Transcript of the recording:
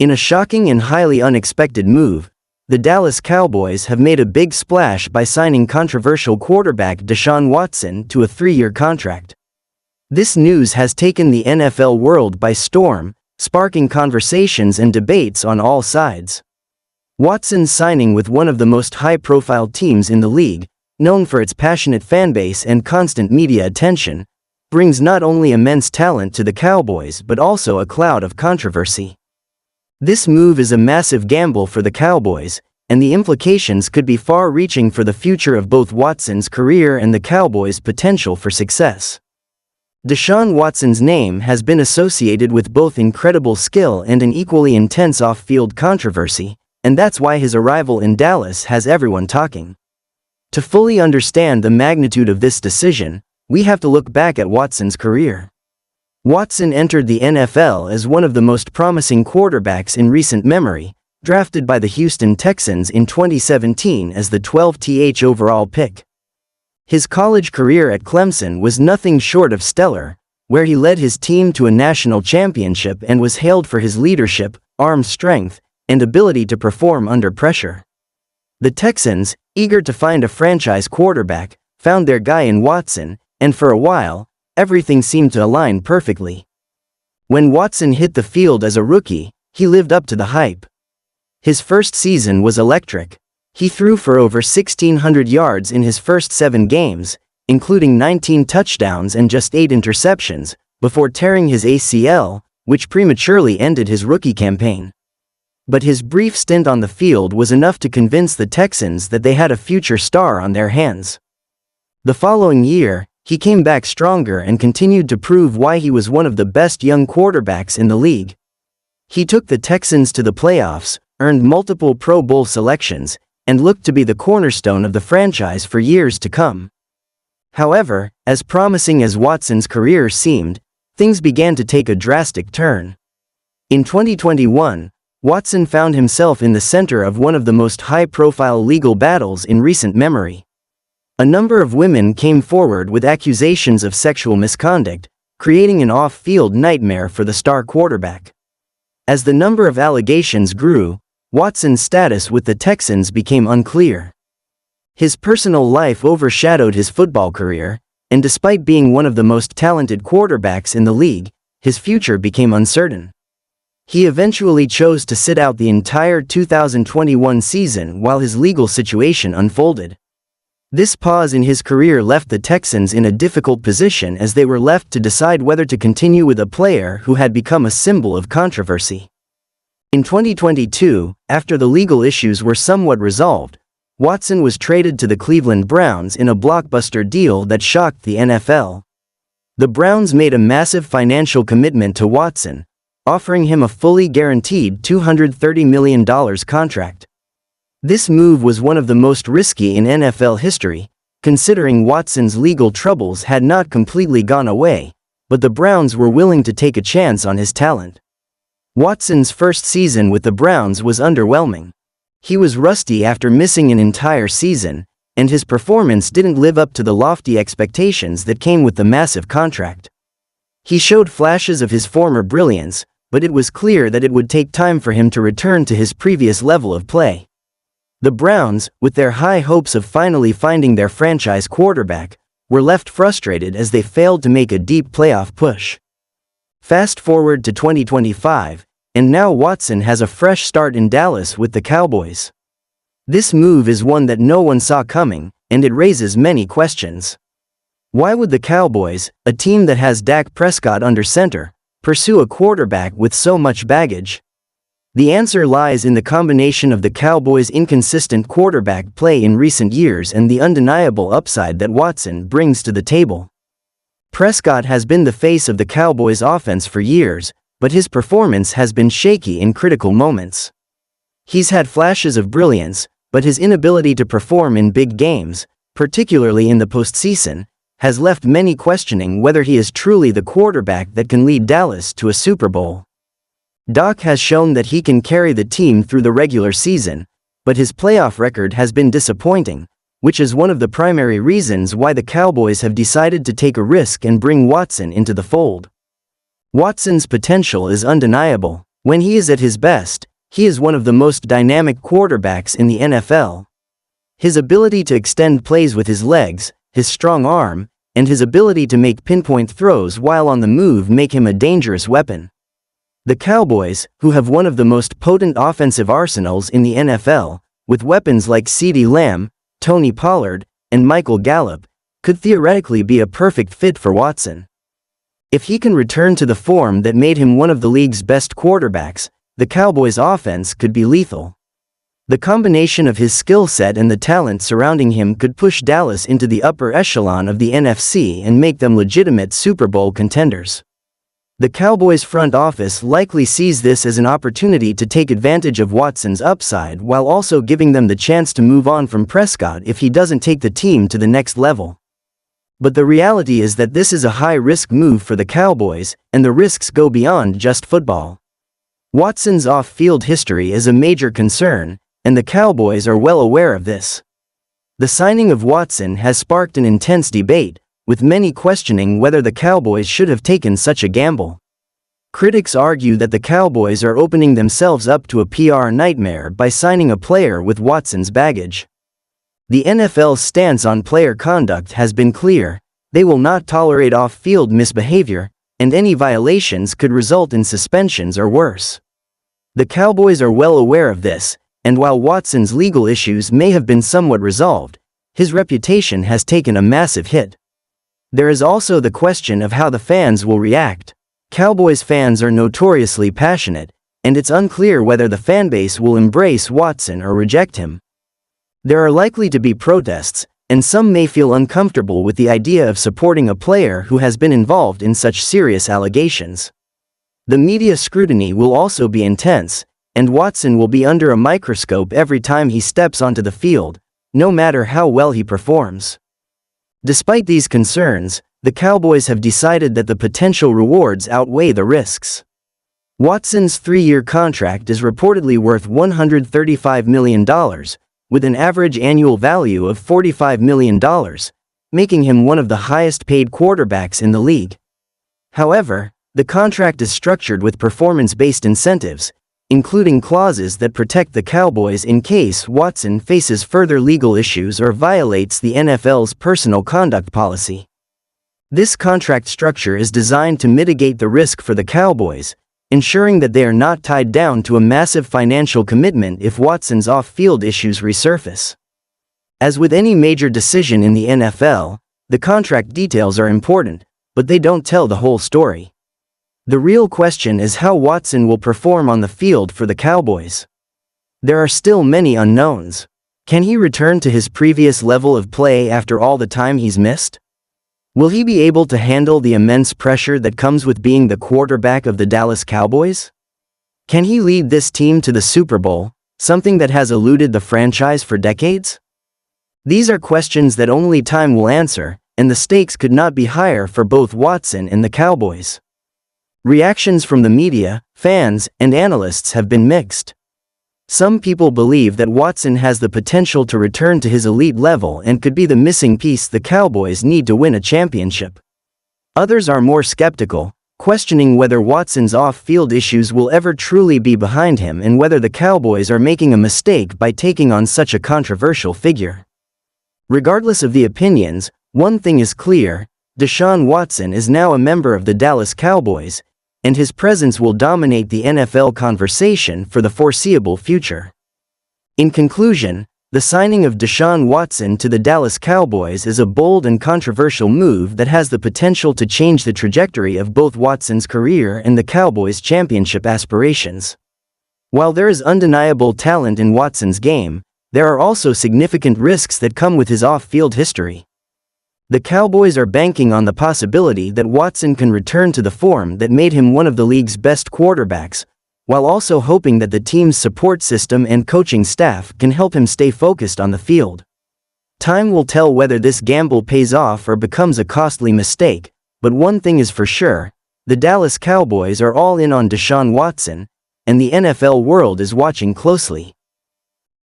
In a shocking and highly unexpected move, the Dallas Cowboys have made a big splash by signing controversial quarterback Deshaun Watson to a 3-year contract. This news has taken the NFL world by storm, sparking conversations and debates on all sides. Watson's signing with one of the most high-profile teams in the league, known for its passionate fanbase and constant media attention, brings not only immense talent to the Cowboys but also a cloud of controversy. This move is a massive gamble for the Cowboys, and the implications could be far-reaching for the future of both Watson's career and the Cowboys' potential for success. Deshaun Watson's name has been associated with both incredible skill and an equally intense off-field controversy, and that's why his arrival in Dallas has everyone talking. To fully understand the magnitude of this decision, we have to look back at Watson's career. Watson entered the NFL as one of the most promising quarterbacks in recent memory, drafted by the Houston Texans in 2017 as the 12th overall pick. His college career at Clemson was nothing short of stellar, where he led his team to a national championship and was hailed for his leadership, arm strength, and ability to perform under pressure. The Texans, eager to find a franchise quarterback, found their guy in Watson, and for a while, everything seemed to align perfectly. When Watson hit the field as a rookie, he lived up to the hype. His first season was electric. He threw for over 1,600 yards in his first 7 games, including 19 touchdowns and just 8 interceptions, before tearing his ACL, which prematurely ended his rookie campaign. But his brief stint on the field was enough to convince the Texans that they had a future star on their hands. The following year, he came back stronger and continued to prove why he was one of the best young quarterbacks in the league. He took the Texans to the playoffs, earned multiple Pro Bowl selections, and looked to be the cornerstone of the franchise for years to come. However, as promising as Watson's career seemed, things began to take a drastic turn. In 2021, Watson found himself in the center of one of the most high-profile legal battles in recent memory. A number of women came forward with accusations of sexual misconduct, creating an off-field nightmare for the star quarterback. As the number of allegations grew, Watson's status with the Texans became unclear. His personal life overshadowed his football career, and despite being one of the most talented quarterbacks in the league, his future became uncertain. He eventually chose to sit out the entire 2021 season while his legal situation unfolded. This pause in his career left the Texans in a difficult position as they were left to decide whether to continue with a player who had become a symbol of controversy. In 2022, after the legal issues were somewhat resolved, Watson was traded to the Cleveland Browns in a blockbuster deal that shocked the NFL. The Browns made a massive financial commitment to Watson, offering him a fully guaranteed $230 million contract. This move was one of the most risky in NFL history, considering Watson's legal troubles had not completely gone away, but the Browns were willing to take a chance on his talent. Watson's first season with the Browns was underwhelming. He was rusty after missing an entire season, and his performance didn't live up to the lofty expectations that came with the massive contract. He showed flashes of his former brilliance, but it was clear that it would take time for him to return to his previous level of play. The Browns, with their high hopes of finally finding their franchise quarterback, were left frustrated as they failed to make a deep playoff push. Fast forward to 2025, and now Watson has a fresh start in Dallas with the Cowboys. This move is one that no one saw coming, and it raises many questions. Why would the Cowboys, a team that has Dak Prescott under center, pursue a quarterback with so much baggage? The answer lies in the combination of the Cowboys' inconsistent quarterback play in recent years and the undeniable upside that Watson brings to the table. Prescott has been the face of the Cowboys' offense for years, but his performance has been shaky in critical moments. He's had flashes of brilliance, but his inability to perform in big games, particularly in the postseason, has left many questioning whether he is truly the quarterback that can lead Dallas to a Super Bowl. Dak has shown that he can carry the team through the regular season, but his playoff record has been disappointing, which is one of the primary reasons why the Cowboys have decided to take a risk and bring Watson into the fold. Watson's potential is undeniable. When he is at his best, he is one of the most dynamic quarterbacks in the NFL. His ability to extend plays with his legs, his strong arm, and his ability to make pinpoint throws while on the move make him a dangerous weapon. The Cowboys, who have one of the most potent offensive arsenals in the NFL, with weapons like CeeDee Lamb, Tony Pollard, and Michael Gallup, could theoretically be a perfect fit for Watson. If he can return to the form that made him one of the league's best quarterbacks, the Cowboys' offense could be lethal. The combination of his skill set and the talent surrounding him could push Dallas into the upper echelon of the NFC and make them legitimate Super Bowl contenders. The Cowboys' front office likely sees this as an opportunity to take advantage of Watson's upside while also giving them the chance to move on from Prescott if he doesn't take the team to the next level. But the reality is that this is a high-risk move for the Cowboys, and the risks go beyond just football. Watson's off-field history is a major concern, and the Cowboys are well aware of this. The signing of Watson has sparked an intense debate, with many questioning whether the Cowboys should have taken such a gamble. Critics argue that the Cowboys are opening themselves up to a PR nightmare by signing a player with Watson's baggage. The NFL's stance on player conduct has been clear: they will not tolerate off-field misbehavior, and any violations could result in suspensions or worse. The Cowboys are well aware of this, and while Watson's legal issues may have been somewhat resolved, his reputation has taken a massive hit. There is also the question of how the fans will react. Cowboys fans are notoriously passionate, and it's unclear whether the fanbase will embrace Watson or reject him. There are likely to be protests, and some may feel uncomfortable with the idea of supporting a player who has been involved in such serious allegations. The media scrutiny will also be intense, and Watson will be under a microscope every time he steps onto the field, no matter how well he performs. Despite these concerns, the Cowboys have decided that the potential rewards outweigh the risks. Watson's 3-year contract is reportedly worth $135 million, with an average annual value of $45 million, making him one of the highest-paid quarterbacks in the league. However, the contract is structured with performance-based incentives, including clauses that protect the Cowboys in case Watson faces further legal issues or violates the NFL's personal conduct policy. This contract structure is designed to mitigate the risk for the Cowboys, ensuring that they are not tied down to a massive financial commitment if Watson's off-field issues resurface. As with any major decision in the NFL, the contract details are important, but they don't tell the whole story. The real question is how Watson will perform on the field for the Cowboys. There are still many unknowns. Can he return to his previous level of play after all the time he's missed? Will he be able to handle the immense pressure that comes with being the quarterback of the Dallas Cowboys? Can he lead this team to the Super Bowl, something that has eluded the franchise for decades? These are questions that only time will answer, and the stakes could not be higher for both Watson and the Cowboys. Reactions from the media, fans, and analysts have been mixed. Some people believe that Watson has the potential to return to his elite level and could be the missing piece the Cowboys need to win a championship. Others are more skeptical, questioning whether Watson's off-field issues will ever truly be behind him and whether the Cowboys are making a mistake by taking on such a controversial figure. Regardless of the opinions, one thing is clear: Deshaun Watson is now a member of the Dallas Cowboys, and his presence will dominate the NFL conversation for the foreseeable future. In conclusion, the signing of Deshaun Watson to the Dallas Cowboys is a bold and controversial move that has the potential to change the trajectory of both Watson's career and the Cowboys' championship aspirations. While there is undeniable talent in Watson's game, there are also significant risks that come with his off-field history. The Cowboys are banking on the possibility that Watson can return to the form that made him one of the league's best quarterbacks, while also hoping that the team's support system and coaching staff can help him stay focused on the field. Time will tell whether this gamble pays off or becomes a costly mistake, but one thing is for sure: the Dallas Cowboys are all in on Deshaun Watson, and the NFL world is watching closely.